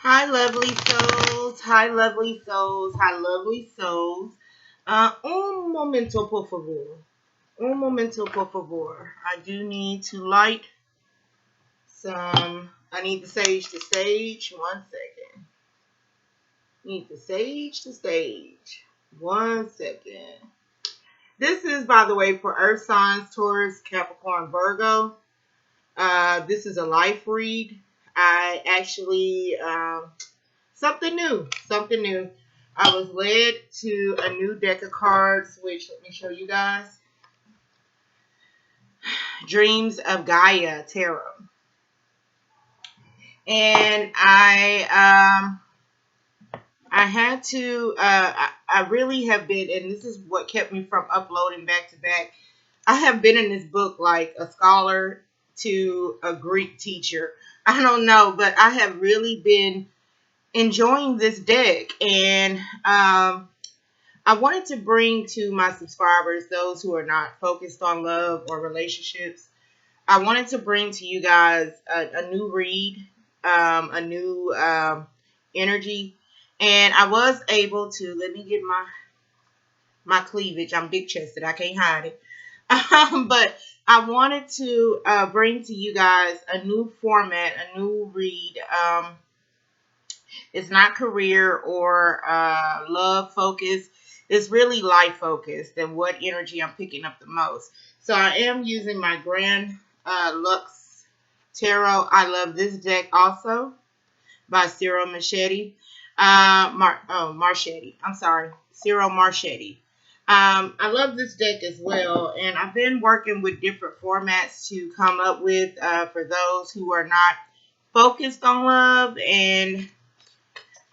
Hi, lovely souls. Hi, lovely souls. Hi, lovely souls. Un momento, por favor. Un momento, por favor. I do need to light some. I need the sage to stage. 1 second. Need the sage to stage. 1 second. This is, by the way, for Earth signs, Taurus, Capricorn, Virgo. This is a life read. I actually something new. I was led to a new deck of cards, which let me show you guys. Dreams of Gaia Tarot. And I had to I really have been, and this is what kept me from uploading back to back. I have been in this book like a scholar to a Greek teacher. I don't know, but I have really been enjoying this deck, and I wanted to bring to my subscribers, those who are not focused on love or relationships, I wanted to bring to you guys a new read, a new energy, and I was able to, let me get my cleavage. I'm big chested, I can't hide it. But I wanted to bring to you guys a new format, a new read. It's not career or love focused. It's really life focused and what energy I'm picking up the most. So I am using my Grand Lux Tarot. I love this deck also by Cyril Marchetti. Marchetti. I'm sorry. Cyril Marchetti. I love this deck as well. And I've been working with different formats to come up with for those who are not focused on love, and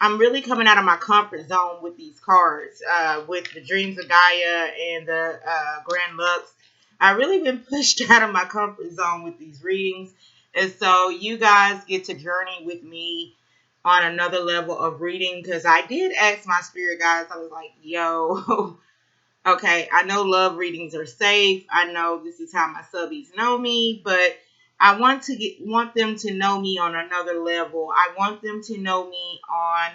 I'm really coming out of my comfort zone with these cards, with the Dreams of Gaia and the Grand Lux. I've really been pushed out of my comfort zone with these readings. And so you guys get to journey with me on another level of reading, because I did ask my spirit guides. I was like, yo, okay, I know love readings are safe. I know this is how my subbies know me, but I want them to know me on another level. I want them to know me on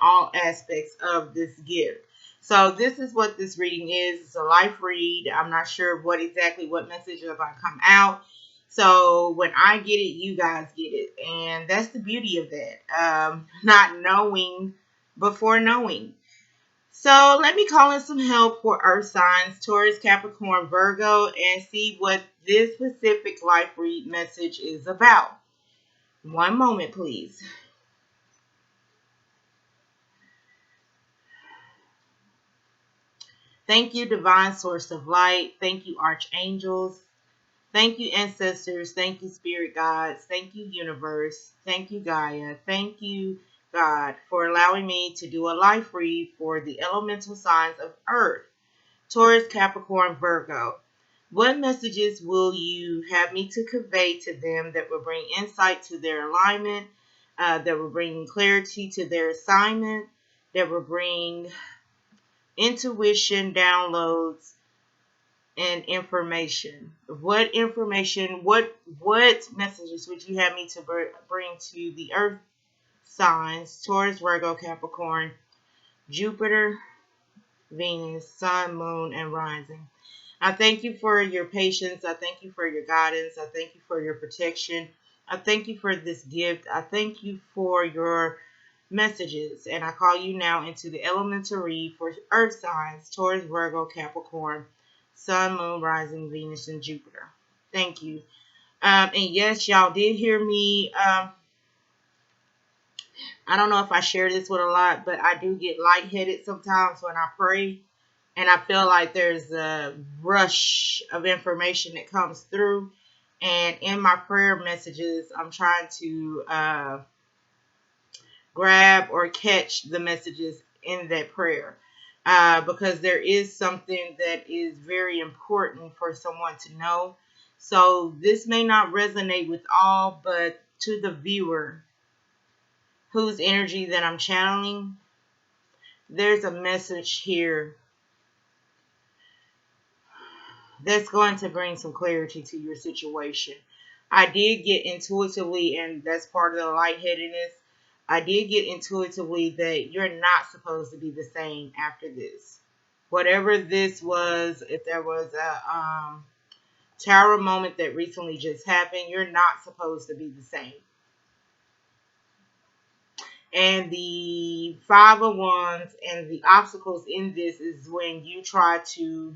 all aspects of this gift. So this is what this reading is. It's a life read. I'm not sure what message are going to come out. So when I get it, you guys get it. And that's the beauty of that. Not knowing before knowing. So let me call in some help for Earth signs, Taurus, Capricorn, Virgo, and see what this specific life read message is about. 1 moment, please. Thank you, divine source of light. Thank you, archangels. Thank you, ancestors. Thank you, spirit guides. Thank you, universe. Thank you, Gaia. Thank you, God, for allowing me to do a life read for the elemental signs of Earth, Taurus, Capricorn, Virgo. What messages will you have me to convey to them that will bring insight to their alignment, that will bring clarity to their assignment, that will bring intuition, downloads, and information? What messages would you have me to bring to the Earth signs, Taurus, Virgo, Capricorn, Jupiter, Venus, Sun, Moon, and Rising? I thank you for your patience. I thank you for your guidance. I thank you for your protection. I thank you for this gift. I thank you for your messages. And I call you now into the elemental read for Earth signs, Taurus, Virgo, Capricorn, Sun, Moon, Rising, Venus, and Jupiter. Thank you. And yes, y'all did hear me. I don't know if I share this with a lot, but I do get lightheaded sometimes when I pray. And I feel like there's a rush of information that comes through. And in my prayer messages, I'm trying to grab or catch the messages in that prayer. Because there is something that is very important for someone to know. So this may not resonate with all, but to the viewer whose energy that I'm channeling, there's a message here that's going to bring some clarity to your situation. I did get intuitively, and that's part of the lightheadedness. I did get intuitively that you're not supposed to be the same after this. Whatever this was, if there was a tower moment that recently just happened, you're not supposed to be the same. And the Five of Wands and the obstacles in this is when you try to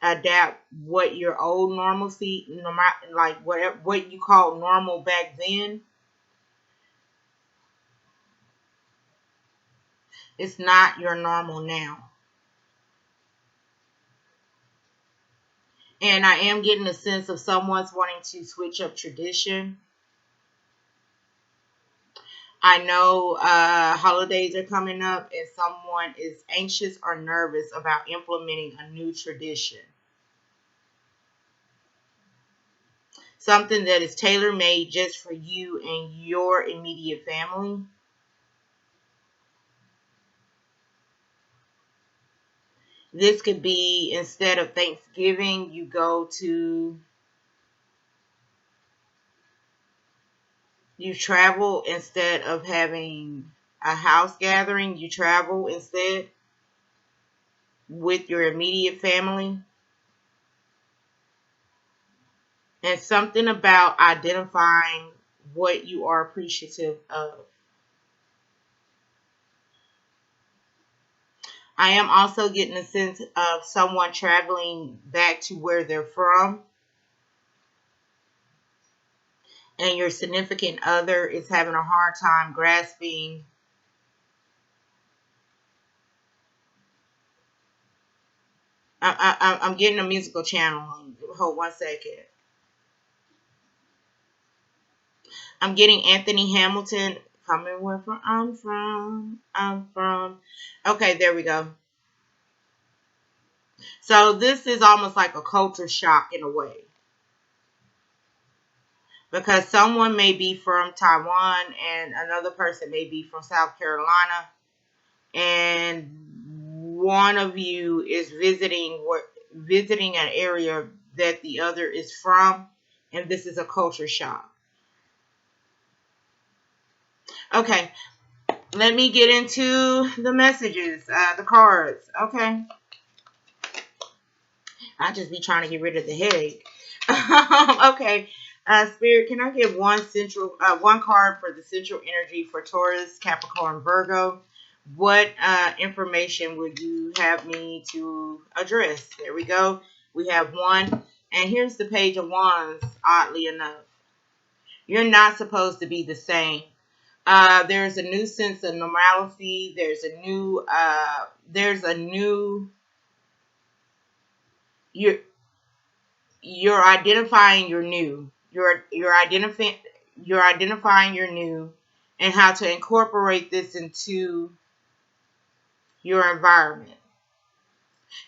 adapt what your old normalcy, like whatever what you called normal back then. It's not your normal now. And I am getting a sense of someone's wanting to switch up tradition. I know holidays are coming up and someone is anxious or nervous about implementing a new tradition. Something that is tailor-made just for you and your immediate family. This could be, instead of Thanksgiving, you travel instead of having a house gathering. You travel instead with your immediate family. And something about identifying what you are appreciative of. I am also getting a sense of someone traveling back to where they're from. And your significant other is having a hard time grasping I'm getting a musical channel. Hold 1 second. I'm getting Anthony Hamilton. Coming where from I'm from. Okay, there we go. So this is almost like a culture shock in a way. Because someone may be from Taiwan and another person may be from South Carolina. And one of you is visiting an area that the other is from. And this is a culture shock. Okay, let me get into the messages, the cards. Okay. I just be trying to get rid of the headache. Okay. Spirit, can I get one card for the central energy for Taurus, Capricorn, Virgo? What information would you have me to address? There we go. We have one. And here's the Page of Wands, oddly enough. You're not supposed to be the same. There's a new sense of normalcy. You're identifying your new. You're identifying your new and how to incorporate this into your environment.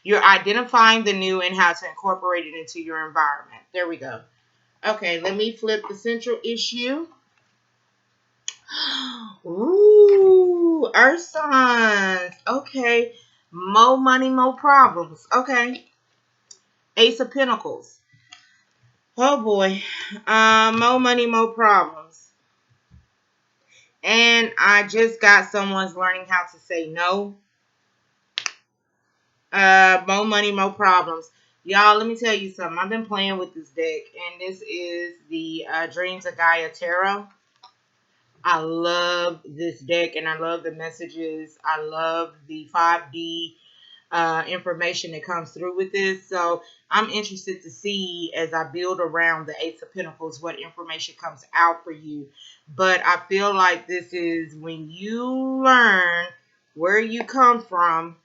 You're identifying the new and how to incorporate it into your environment. There we go. Okay, let me flip the central issue. Ooh, Earth signs. Okay. More money, more problems. Okay. Ace of Pentacles. Oh boy. More money, more problems. And I just got someone's learning how to say no. More money, more problems. Y'all, let me tell you something. I've been playing with this deck, and this is the Dreams of Gaia Tarot. I love this deck, and I love the messages. I love the 5D information that comes through with this. So I'm interested to see, as I build around the Ace of Pentacles, what information comes out for you. But I feel like this is when you learn where you come from,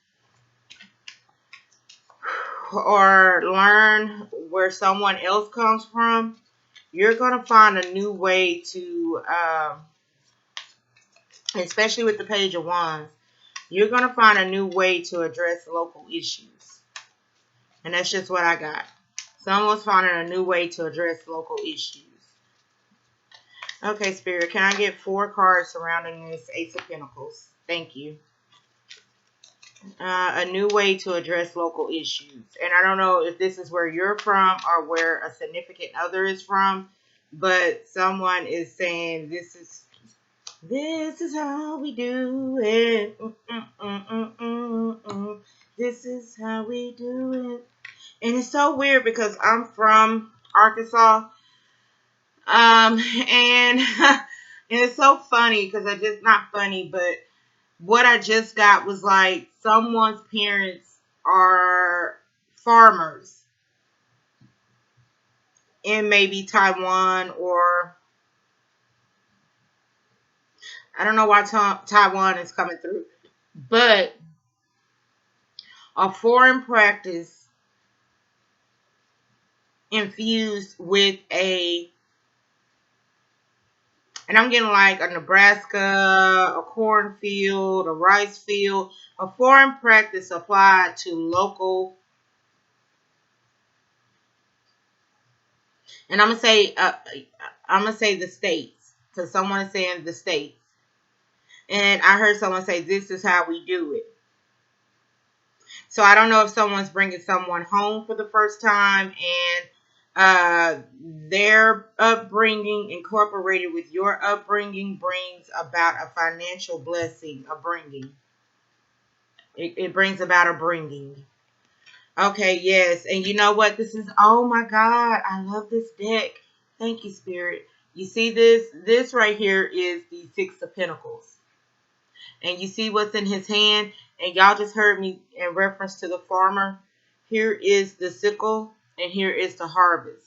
or learn where someone else comes from, you're going to find a new way to, especially with the Page of Wands, you're going to find a new way to address local issues. And that's just what I got. Someone's finding a new way to address local issues. Okay, Spirit, can I get 4 cards surrounding this Ace of Pentacles? Thank you. A new way to address local issues. And I don't know if this is where you're from or where a significant other is from, but someone is saying this is how we do it. This is how we do it. And it's so weird because I'm from Arkansas. And, and it's so funny because I just, not funny, but what I just got was like someone's parents are farmers in maybe Taiwan, or I don't know why Taiwan is coming through, but a foreign practice infused with and I'm getting like a Nebraska, a cornfield, a rice field, a foreign practice applied to local. And I'm gonna say the states, because someone is saying the states. And I heard someone say, this is how we do it. So I don't know if someone's bringing someone home for the first time, and their upbringing incorporated with your upbringing brings about a financial blessing, a bringing. It brings about a bringing. Okay, yes. And you know what? This is, oh my God, I love this deck. Thank you, Spirit. You see this? This right here is the Six of Pentacles. And you see what's in his hand? And y'all just heard me in reference to the farmer. Here is the sickle, and here is the harvest.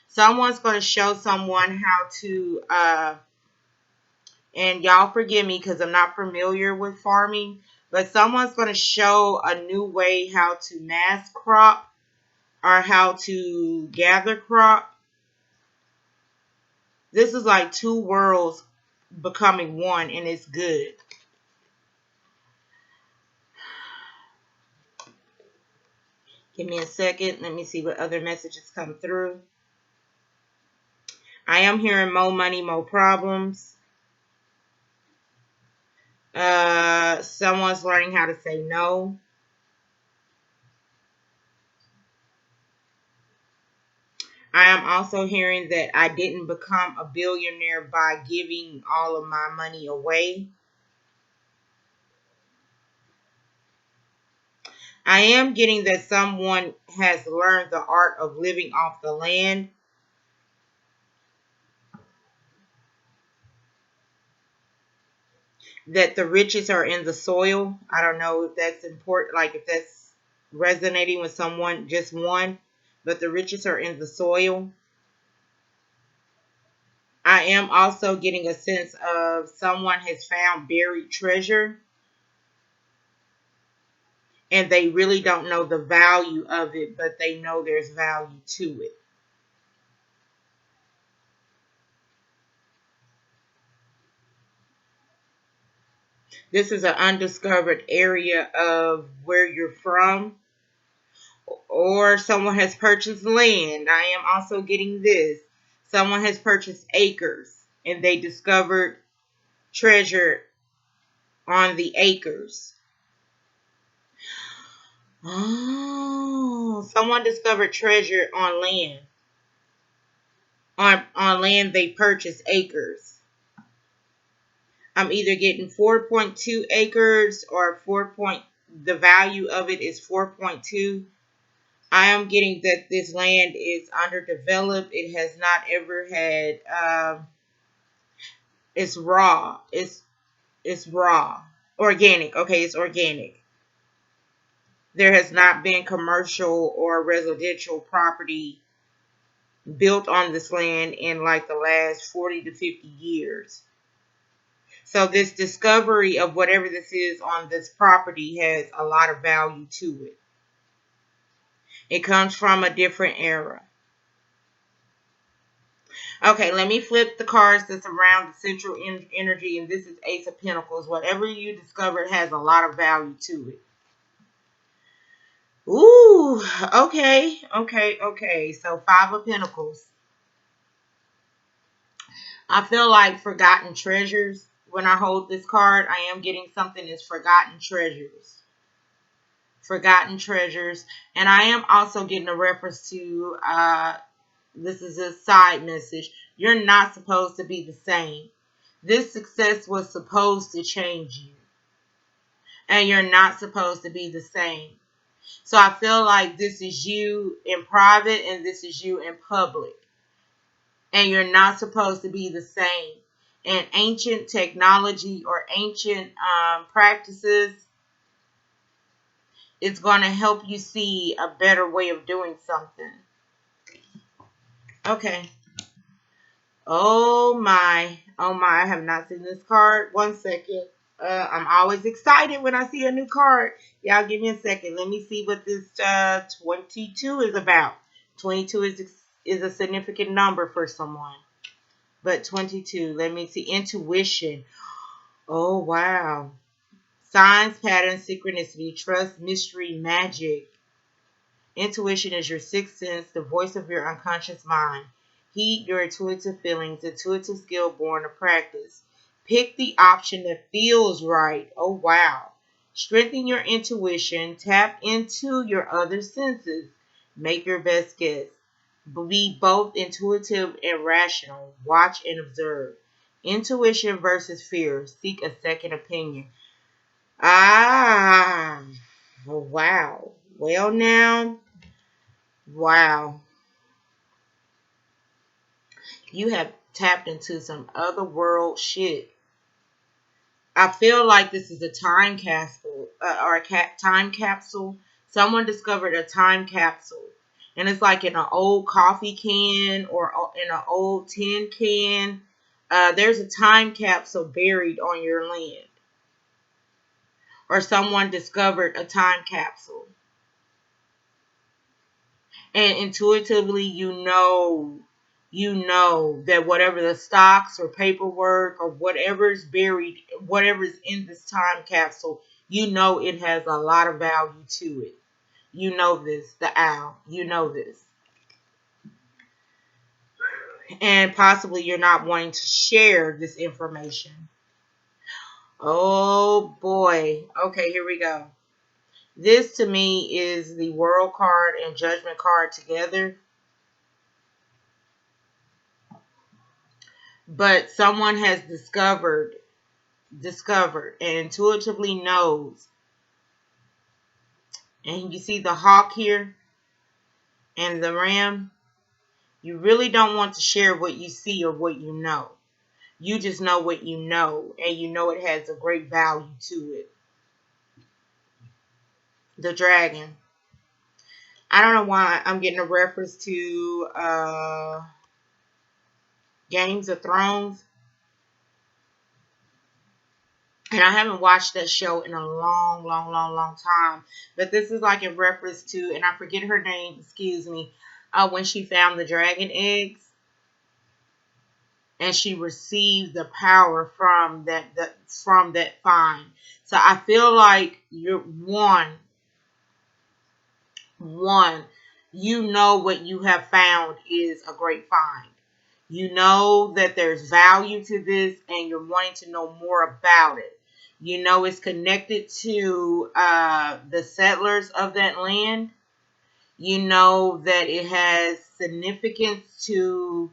Someone's going to show someone how to, and y'all forgive me because I'm not familiar with farming, but someone's going to show a new way how to mass crop or how to gather crop. This is like two worlds becoming one, and it's good. Give me a second. Let me see what other messages come through. I am hearing more money, more problems. Someone's learning how to say no. I am also hearing that I didn't become a billionaire by giving all of my money away. I am getting that someone has learned the art of living off the land. That the riches are in the soil. I don't know if that's important, like if that's resonating with someone, just one. But the riches are in the soil. I am also getting a sense of someone has found buried treasure, and they really don't know the value of it, but they know there's value to it. This is an undiscovered area of where you're from, or someone has purchased land. I am also getting this. Someone has purchased acres, and they discovered treasure on the acres. Oh, someone discovered treasure on land. On land they purchased acres. I'm either getting 4.2 acres or the value of it is 4.2. I am getting that this land is underdeveloped. It has not ever had, it's raw. It's raw. Organic. Okay, it's organic. There has not been commercial or residential property built on this land in like the last 40 to 50 years. So this discovery of whatever this is on this property has a lot of value to it. It comes from a different era. Okay, let me flip the cards that's around the central energy, and this is Ace of Pentacles. Whatever you discovered has a lot of value to it. Ooh, okay. So 5 of Pentacles. I feel like forgotten treasures. When I hold this card, I am getting something as forgotten treasures. Forgotten treasures. And I am also getting a reference to, this is a side message. You're not supposed to be the same. This success was supposed to change you. And you're not supposed to be the same. So I feel like this is you in private and this is you in public. And you're not supposed to be the same. And ancient technology or ancient practices, it's going to help you see a better way of doing something. Okay. Oh my. Oh my. I have not seen this card. 1 second. I'm always excited when I see a new card. Y'all give me a second. Let me see what this 22 is about. 22 is a significant number for someone. But 22, let me see. Intuition. Oh, wow. Signs, patterns, synchronicity, trust, mystery, magic. Intuition is your sixth sense, the voice of your unconscious mind. Heed your intuitive feelings, intuitive skill born of practice. Pick the option that feels right. Oh, wow. Strengthen your intuition. Tap into your other senses. Make your best guess. Be both intuitive and rational. Watch and observe. Intuition versus fear. Seek a second opinion. Ah, wow. Well, now, wow. You have tapped into some other world shit. I feel like this is a time capsule or a time capsule. Someone discovered a time capsule. And it's like in an old coffee can or in an old tin can. There's a time capsule buried on your land. Or someone discovered a time capsule. And intuitively, you know that whatever the stocks or paperwork or whatever's buried, whatever's in this time capsule, you know it has a lot of value to it. You know this, the owl. You know this. And possibly you're not wanting to share this information. Oh boy. Okay, here we go. This to me is the World card and Judgment card together. But someone has discovered and intuitively knows. And you see the hawk here and the ram. You really don't want to share what you see or what you know. You just know what you know, and you know it has a great value to it. The dragon. I don't know why I'm getting a reference to Games of Thrones. And I haven't watched that show in a long time. But this is like in reference to, and I forget her name, excuse me, when she found the dragon eggs. And she received the power from that find. So I feel like you're one, you know what you have found is a great find. You know that there's value to this and you're wanting to know more about it. You know it's connected to the settlers of that land. You know that it has significance to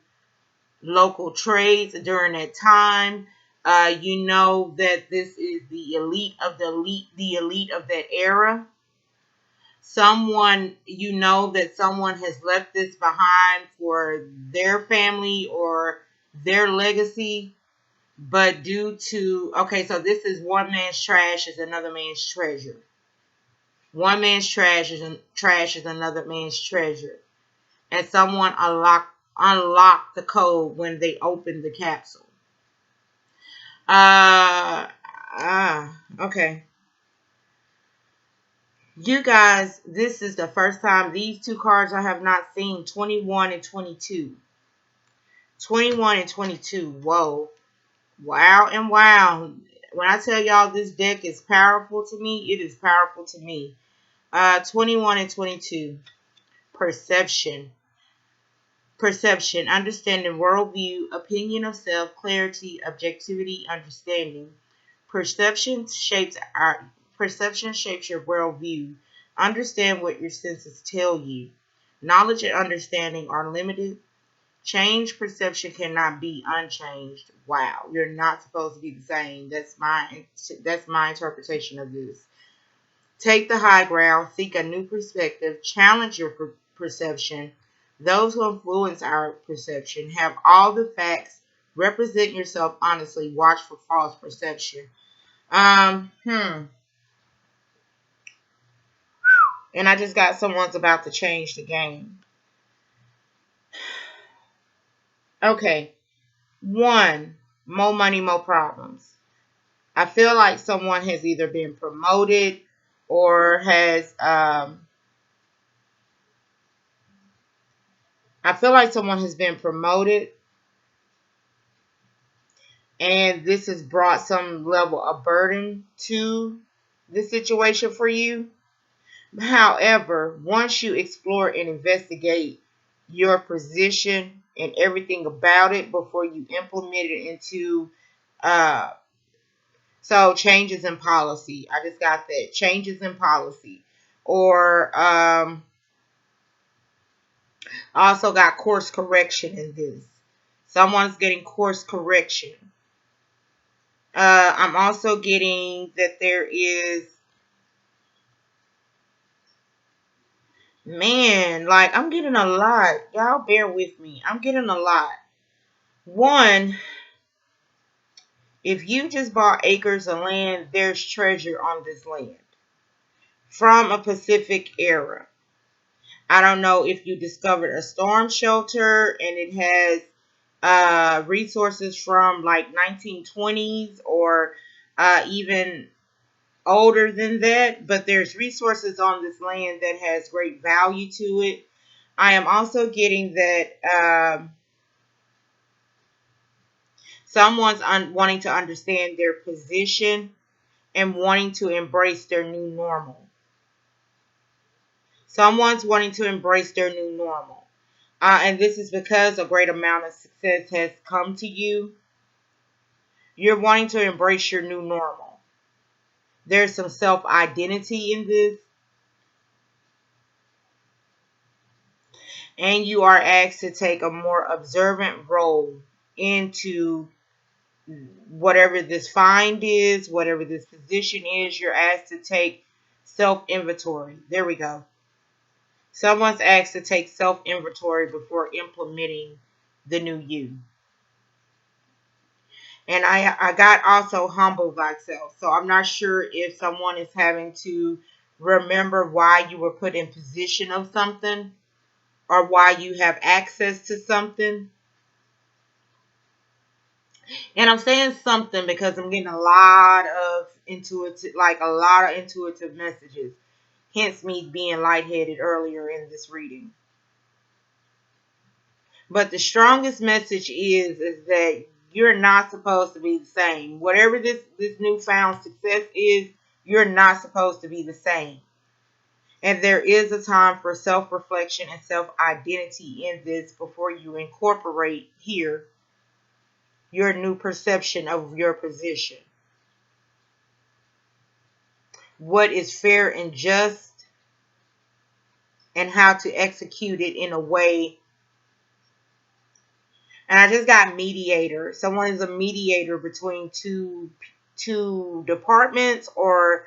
local trades during that time. You know that this is the elite of the elite of that era. You know that someone has left this behind for their family or their legacy. But due to, okay, so this is one man's trash is another man's treasure. One man's trash is another man's treasure. And someone unlocked the code when they opened the capsule. Okay. You guys, this is the first time these two cards I have not seen, 21 and 22. 21 and 22. Whoa. Wow and wow. When I tell y'all this deck is powerful to me, it is powerful to me. 21 and 22. Perception. Perception, understanding, worldview, opinion of self, clarity, objectivity, understanding. Perception shapes your worldview. Understand what your senses tell you. Knowledge and understanding are limited. Change perception cannot be unchanged. Wow, you're not supposed to be the same. That's my interpretation of this. Take the high ground, seek a new perspective, challenge your perception. Those who influence our perception have all the facts. Represent yourself honestly. Watch for false perception. Um, hmm. And I just got someone's about to change the game. Okay. One, more money, more problems. I feel like someone has either been promoted or I feel like someone has been promoted and this has brought some level of burden to the situation for you. However, once you explore and investigate your position and everything about it before you implement it into uh so changes in policy. I just got that. Changes in policy. Or I also got course correction in this. Someone's getting course correction. I'm also getting that there is, man, like I'm getting a lot. Y'all bear with me. I'm getting a lot. One, if you just bought acres of land, there's treasure on this land from a Pacific era. I don't know if you discovered a storm shelter and it has resources from like 1920s or even older than that, but there's resources on this land that has great value to it. I am also getting that someone's wanting to understand their position and wanting to embrace their new normal. Someone's wanting to embrace their new normal. And this is because a great amount of success has come to you. You're wanting to embrace your new normal. There's some self-identity in this. And you are asked to take a more observant role into whatever this find is, whatever this position is. You're asked to take self-inventory. There we go. Someone's asked to take self-inventory before implementing the new you. And I got also humble thyself. So I'm not sure if someone is having to remember why you were put in position of something or why you have access to something. And I'm saying something because I'm getting a lot of intuitive messages. Hence me being lightheaded earlier in this reading. But the strongest message is that you're not supposed to be the same. Whatever this newfound success is, you're not supposed to be the same. And there is a time for self-reflection and self-identity in this before you incorporate here your new perception of your position. What is fair and just, and how to execute it in a way. And I just got mediator. Someone is a mediator between two departments, or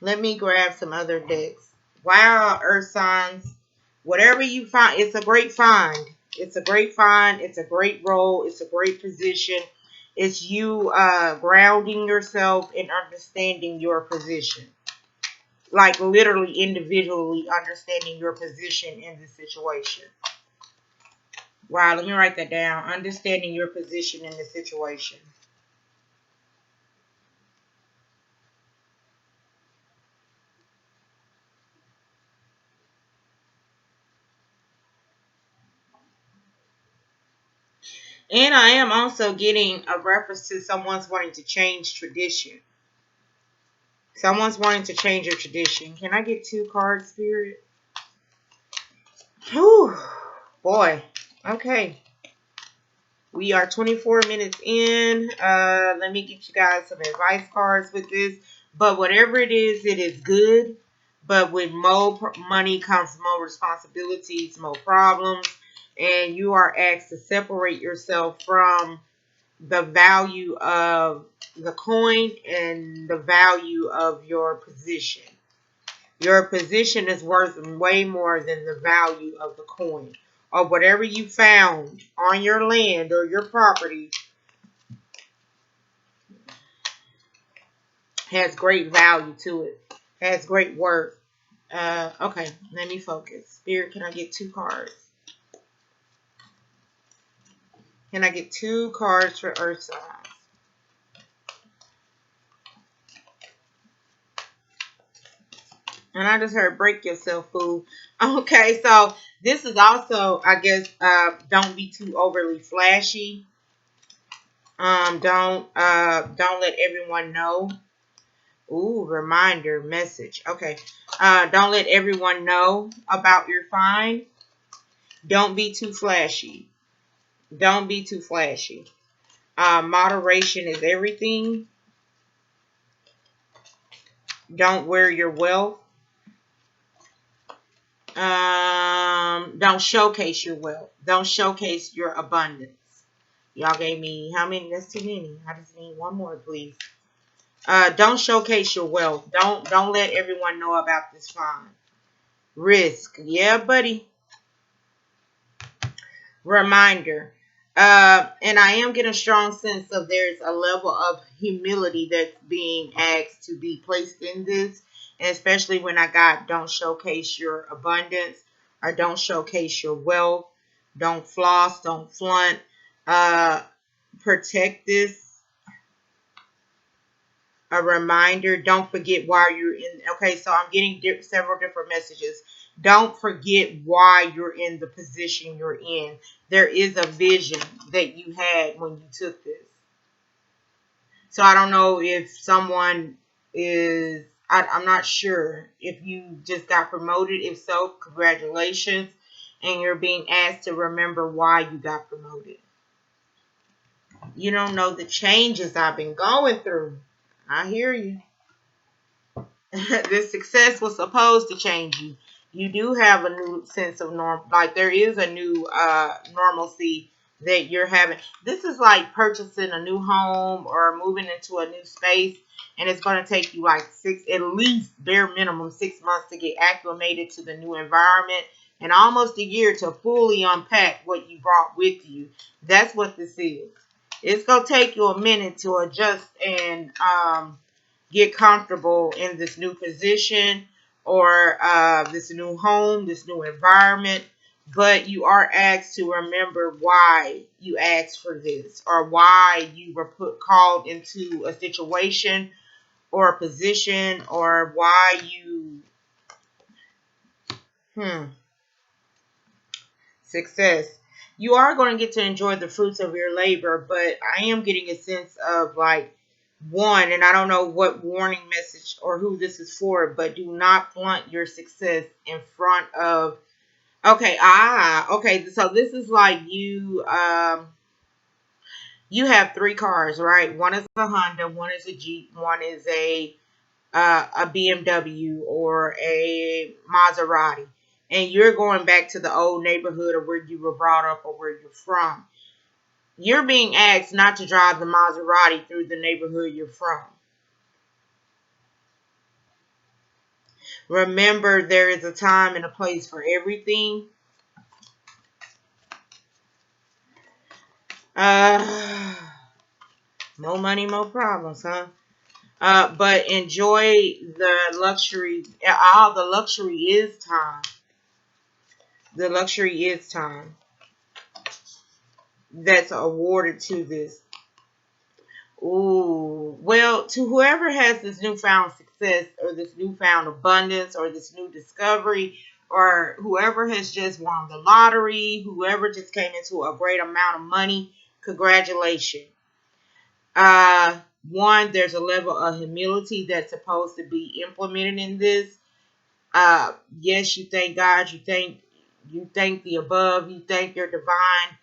let me grab some other decks. Wow, earth signs. Whatever you find, it's a great find. It's a great find. It's a great role. It's a great position. It's you grounding yourself and understanding your position. Like literally individually understanding your position in the situation. Wow, let me write that down. Understanding your position in the situation. And I am also getting a reference to someone's wanting to change tradition. Someone's wanting to change your tradition. Can I get 2 cards, Spirit? Whew. Boy. Okay. We are 24 minutes in. Let me get you guys some advice cards with this. But whatever it is good. But with more money comes more responsibilities, more problems, and you are asked to separate yourself from the value of the coin and the value of your position. Your position is worth way more than the value of the coin. Or whatever you found on your land or your property has great value to it. Has great worth. Okay, let me focus. Spirit, can I get 2 cards? Can I get 2 cards for Earth signs? And I just heard break yourself, fool. Okay, so this is also, I guess, don't be too overly flashy. Don't let everyone know. Ooh, reminder message. Okay. Don't let everyone know about your find. Don't be too flashy. Don't be too flashy. Moderation is everything. Don't wear your wealth. Don't showcase your wealth. Don't showcase your abundance. Y'all gave me how many? That's too many. I just need one more, please. Don't showcase your wealth. Don't let everyone know about this find. Risk. Yeah, buddy. Reminder. And I am getting a strong sense of there's a level of humility that's being asked to be placed in this. And especially when I got don't showcase your abundance or don't showcase your wealth. Don't floss. Don't flaunt. Protect this. A reminder, don't forget why you're in. Okay, so I'm getting several different messages. Don't forget why you're in the position you're in. There is a vision that you had when you took this. So I don't know if someone is, I'm not sure if you just got promoted. If so, congratulations. And you're being asked to remember why you got promoted. You don't know the changes I've been going through. I hear you. This success was supposed to change you. You do have a new sense of norm. Like there is a new normalcy that you're having. This is like purchasing a new home or moving into a new space, and it's going to take you like at least bare minimum 6 months to get acclimated to the new environment, and almost a year to fully unpack what you brought with you. That's what this is. It's going to take you a minute to adjust and get comfortable in this new position or this new home, this new environment. But you are asked to remember why you asked for this or why you were called into a situation or a position or why you success. You are going to get to enjoy the fruits of your labor, but I am getting a sense of like one, and I don't know what warning message or who this is for, but do not flaunt your success in front of. Okay, okay. So this is like you have 3 cars, right? One is a Honda, one is a Jeep, one is a BMW or a Maserati, and you're going back to the old neighborhood or where you were brought up or where you're from. You're being asked not to drive the Maserati through the neighborhood you're from. Remember, there is a time and a place for everything. More money, more problems, huh? But enjoy the luxury. All the luxury is time. The luxury is time that's awarded to this. Ooh, well, to whoever has this newfound success or this newfound abundance or this new discovery or whoever has just won the lottery, whoever just came into a great amount of money, congratulations. One, there's a level of humility that's supposed to be implemented in this. Yes, you thank God, you thank the above, you thank your divine.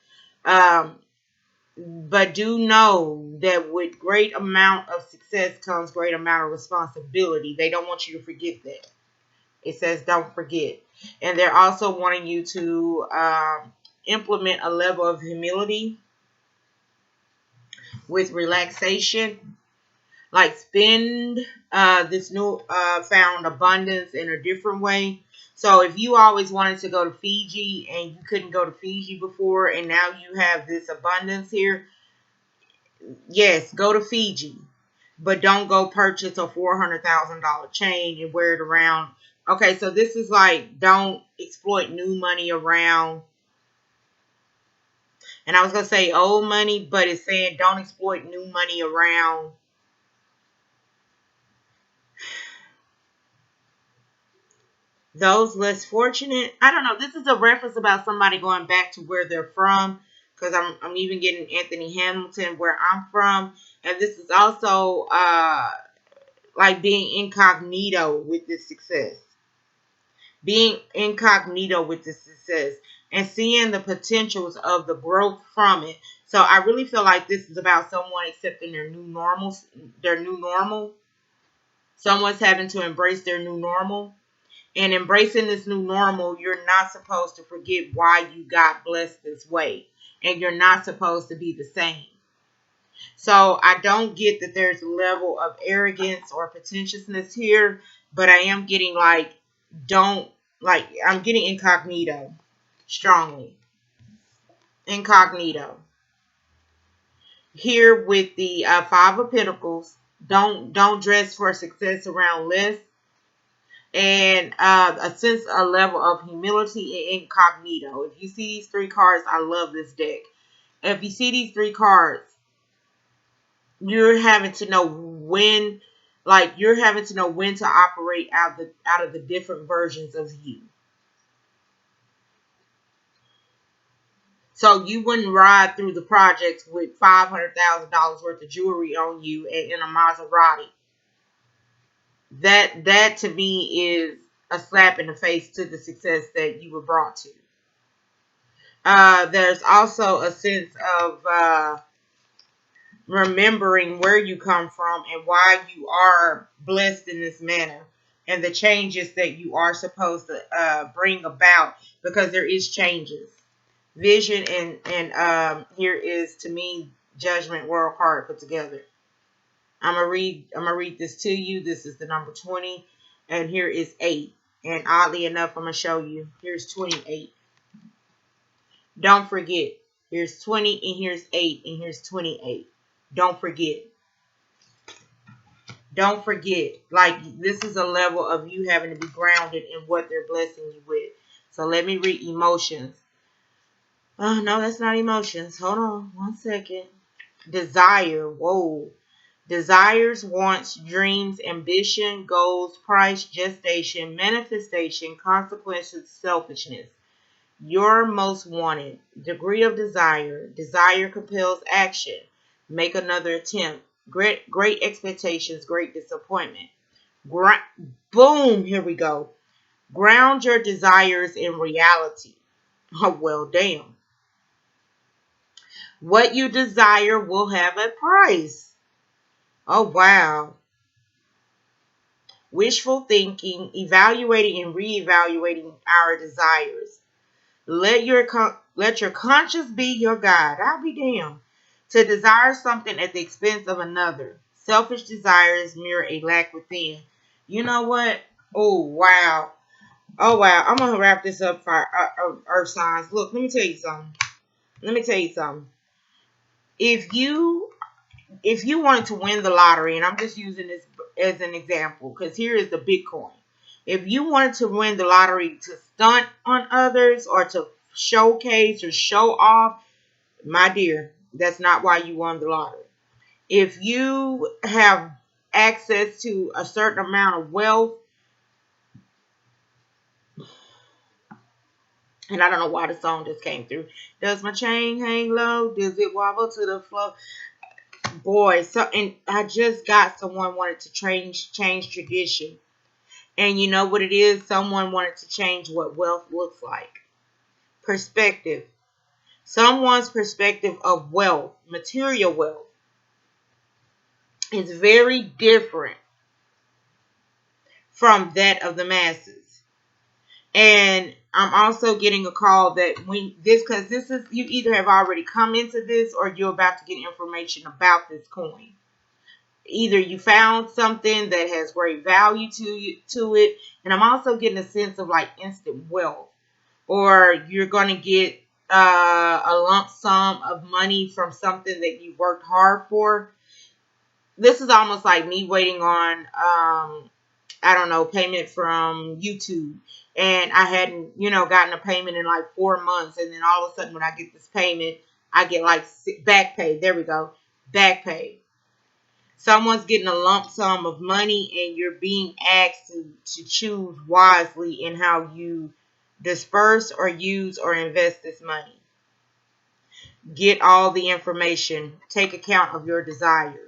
But do know that with great amount of success comes great amount of responsibility. They don't want you to forget that. It says don't forget. And they're also wanting you to implement a level of humility with relaxation. Like spend this new found abundance in a different way. So if you always wanted to go to Fiji and you couldn't go to Fiji before, and now you have this abundance here, yes, go to Fiji. But don't go purchase a $400,000 chain and wear it around. Okay, so this is like, don't exploit new money around. And I was going to say old money, but it's saying don't exploit new money around those less fortunate. I don't know. This is a reference about somebody going back to where they're from. Because I'm even getting Anthony Hamilton, where I'm from. And this is also like being incognito with this success. Being incognito with this success. And seeing the potentials of the growth from it. So I really feel like this is about someone accepting their new normal. Their new normal. Someone's having to embrace their new normal. And embracing this new normal, you're not supposed to forget why you got blessed this way. And you're not supposed to be the same. So I don't get that there's a level of arrogance or pretentiousness here. But I am getting like, I'm getting incognito strongly. Incognito. Here with the Five of Pentacles, don't dress for success around less. And a level of humility and incognito. If you see these three cards, I love this deck. If you see these three cards, you're having to know when, to operate out of the different versions of you. So you wouldn't ride through the projects with $500,000 worth of jewelry on you and in a Maserati. That to me is a slap in the face to the success that you were brought to. There's also a sense of remembering where you come from and why you are blessed in this manner, and the changes that you are supposed to bring about, because there is changes. Vision and here is, to me, Judgment World card put together. I'm gonna read this to you. This is the number 20, and here is 8. And oddly enough, I'm gonna show you. Here's 28. Don't forget. Here's 20, and here's 8, and here's 28. Don't forget. Don't forget. Like, this is a level of you having to be grounded in what they're blessing you with. So let me read emotions. Oh, no, that's not emotions. Hold on 1 second. Desire. Whoa. Desires, wants, dreams, ambition, goals, price, gestation, manifestation, consequences, selfishness. Your most wanted. Degree of desire. Desire compels action. Make another attempt. Great expectations, great disappointment. Boom, here we go. Ground your desires in reality. Oh, well, damn. What you desire will have a price. Oh, wow. Wishful thinking, evaluating and reevaluating our desires. Let your conscience be your guide. I'll be damned. To desire something at the expense of another. Selfish desires mirror a lack within. You know what? Oh, wow. Oh, wow. I'm going to wrap this up for Earth signs. Look, let me tell you something. If you wanted to win the lottery, and I'm just using this as an example, because here is the Bitcoin. If you wanted to win the lottery to stunt on others or to showcase or show off, my dear, that's not why you won the lottery. If you have access to a certain amount of wealth, and I don't know why the song just came through. Does my chain hang low? Does it wobble to the floor? Boy, and I just got someone wanted to change tradition. And you know what it is? Someone wanted to change what wealth looks like. Perspective. Someone's perspective of wealth, material wealth, is very different from that of the masses. And I'm also getting a call that because this is, you either have already come into this or you're about to get information about this coin. Either you found something that has great value to it, and I'm also getting a sense of like instant wealth, or you're going to get a lump sum of money from something that you worked hard for. This is almost like me waiting on I don't know, payment from YouTube, and I hadn't, gotten a payment in like 4 months, and then all of a sudden when I get this payment, I get like back pay. There we go, back pay. Someone's getting a lump sum of money, and you're being asked to choose wisely in how you disperse or use or invest this money. Get all the information. Take account of your desires.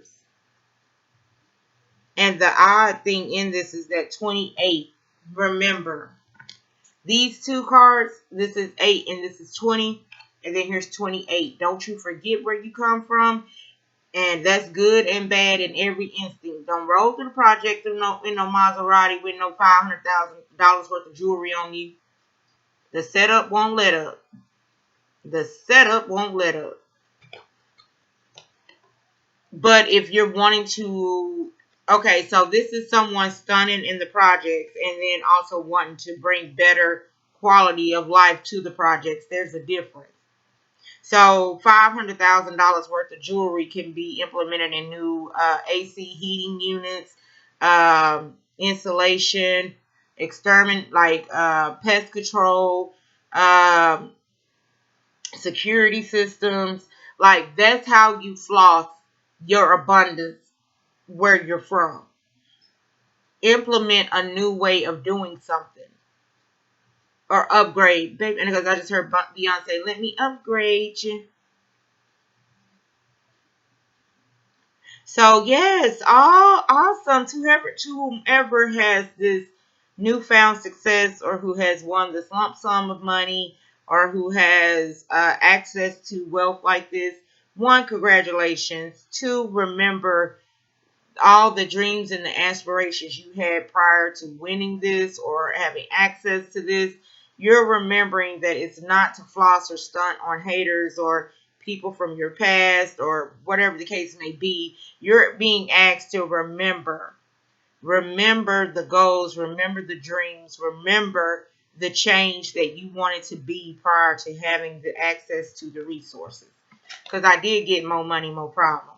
And the odd thing in this is that 28. Remember, these two cards, this is 8 and this is 20. And then here's 28. Don't you forget where you come from. And that's good and bad in every instinct. Don't roll through the project in no Maserati with no $500,000 worth of jewelry on you. The setup won't let up. The setup won't let up. But if you're wanting to, okay, so this is someone stunning in the projects and then also wanting to bring better quality of life to the projects. There's a difference. So $500,000 worth of jewelry can be implemented in new AC heating units, insulation, exterminate, like pest control, security systems. Like, that's how you floss your abundance where you're from. Implement a new way of doing something. Or upgrade. Baby, and because I just heard Beyonce, let me upgrade you. So yes, all awesome to whomever has this newfound success, or who has won this lump sum of money, or who has access to wealth like this. One, congratulations. Two, remember all the dreams and the aspirations you had prior to winning this or having access to this. You're remembering that it's not to floss or stunt on haters or people from your past or whatever the case may be. You're being asked to remember. Remember the goals. Remember the dreams. Remember the change that you wanted to be prior to having the access to the resources. Because I did get more money, more problems.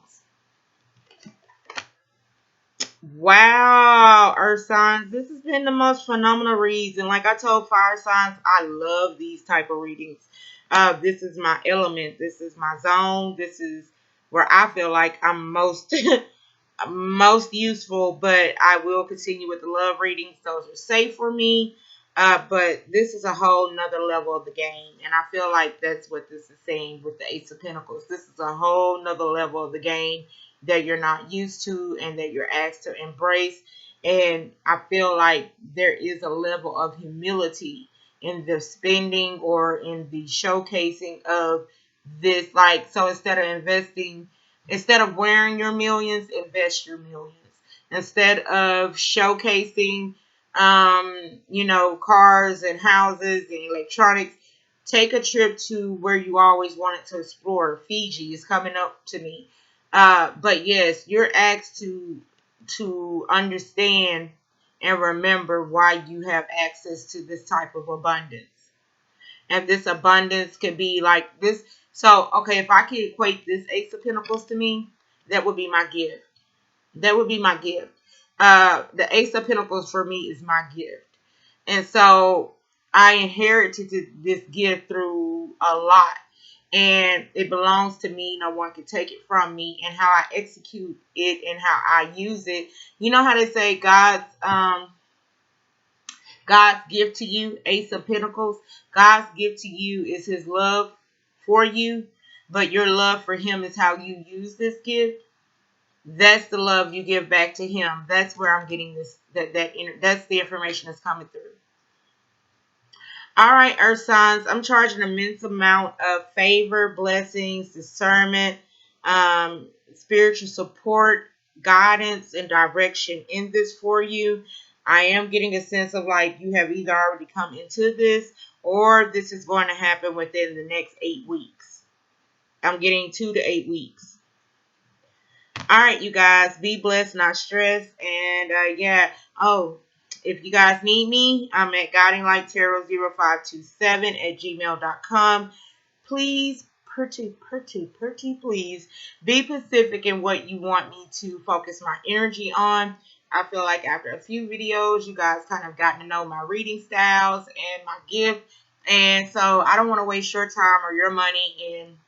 Wow, Earth signs, this has been the most phenomenal reads. And like I told fire signs, I love these type of readings. This is my element. This is my zone. This is where I feel like I'm most most useful, but I will continue with the love readings. Those are safe for me. But this is a whole nother level of the game. And I feel like that's what this is saying with the Ace of Pentacles. This is a whole nother level of the game that you're not used to and that you're asked to embrace. And I feel like there is a level of humility in the spending or in the showcasing of this. Like, so instead of wearing your millions, invest your millions. Instead of showcasing, cars and houses and electronics, take a trip to where you always wanted to explore. Fiji is coming up to me. But yes, you're asked to understand and remember why you have access to this type of abundance. And this abundance could be like this. So, okay, if I could equate this Ace of Pentacles to me, that would be my gift. That would be my gift. The Ace of Pentacles for me is my gift. And so I inherited this gift through a lot. And it belongs to me. No one can take it from me. And how I execute it and how I use it. You know how they say God's gift to you, Ace of Pentacles. God's gift to you is his love for you. But your love for him is how you use this gift. That's the love you give back to him. That's where I'm getting this. That's the information that's coming through. All right, Earth signs. I'm charging an immense amount of favor, blessings, discernment, spiritual support, guidance, and direction in this for you. I am getting a sense of like you have either already come into this or this is going to happen within the next 8 weeks. I'm getting 2 to 8 weeks. All right, you guys, be blessed, not stressed. And yeah, oh, if you guys need me, I'm at guidinglighttarot0527 @gmail.com. Please, please be specific in what you want me to focus my energy on. I feel like after a few videos, you guys kind of gotten to know my reading styles and my gift. And so I don't want to waste your time or your money. And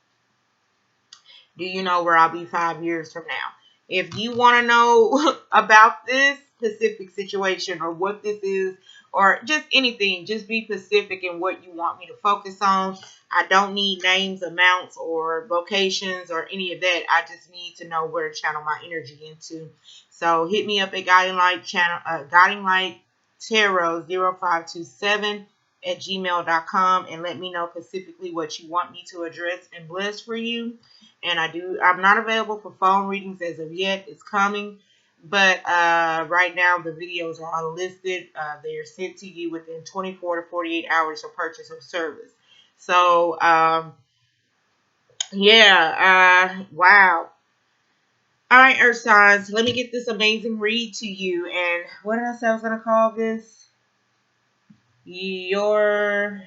do you know where I'll be 5 years from now? If you want to know about this specific situation or what this is or just anything, just be specific in what you want me to focus on. I don't need names, amounts, or locations or any of that. I just need to know where to channel my energy into. So hit me up at guidinglighttarot0527 @gmail.com and let me know specifically what you want me to address and bless for you. And I'm not available for phone readings as of yet. It's coming. But right now, the videos are unlisted. They are sent to you within 24 to 48 hours for purchase of service. So, yeah. Wow. All right, Earth signs. Let me get this amazing read to you. And what did I say I was going to call this? Your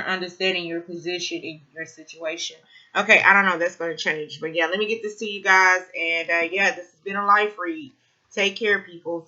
understanding your position in your situation. Okay, I don't know. That's going to change. But yeah, let me get this to you guys. And yeah, this has been a life read. Take care, people.